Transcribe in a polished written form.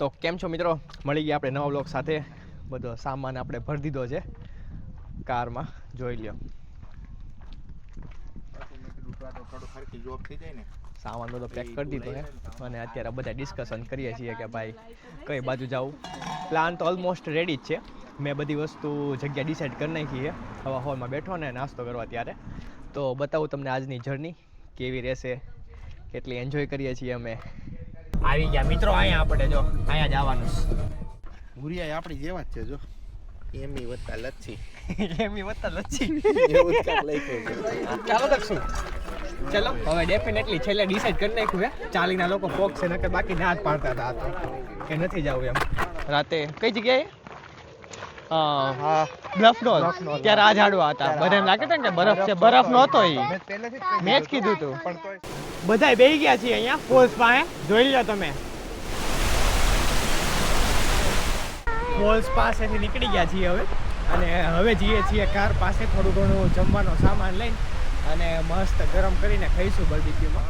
તો કેમ છો મિત્રો, મળી ગયા આપણે નવા વ્લોગ સાથે. બધો સામાન આપણે ભરી દીધો છે કારમાં, જોઈ લ્યો. સામાન બધો પેક કરી દીધો છે અને અત્યારે બધા ડિસ્કશન કરીએ છીએ કે ભાઈ કઈ બાજુ જવું. પ્લાન તો ઓલમોસ્ટ રેડી જ છે. મેં બધી વસ્તુ જગ્યા ડિસાઈડ કરી નાખી છે. હવા હોલમાં બેઠો ને નાસ્તો કરવા ત્યારે તો બતાવું તમને આજની જર્ની કેવી રહેશે, કેટલી એન્જોય કરીએ છીએ અમે. આવી ગયા મિત્રો, અહીંયા આપણે જો અહીંયા જ આવવાનું. ગુરિયા આપણી જેવા જ છે જો, એમી વત્તા લચ્છી. એમની વત્તા લચ્છી એવું જ કાંઈક લખ્યું છે. ચાલો દક્ષું, ચલો હવે ડેફિનેટલી છેલ્લે ડિસાઈડ કરી નાખ્યું છે. ચાલીના લોકો પોક છે નકર બાકી ના જ પાડતા હતા આ તો કે નથી જવું એમ. રાતે કઈ જગ્યાએ બ્લફનોલ, ત્યારે આ ઝાડવા હતા. બધાને લાગે છે ને કે બરફ છે, બરફ નહોતો. એ મેં જ કીધું હતું. બધા બેસી ગયા છીએ અહીંયા ફોલ્સ પાસે, જોઈ લો તમે. ફોલ્સ પાસેથી નીકળી ગયા છીએ હવે, અને હવે જઈએ છીએ કાર પાસે થોડું ઘણું જમવાનો સામાન લઈને અને મસ્ત ગરમ કરીને ખાઈશું બાર્બીક્યુમાં.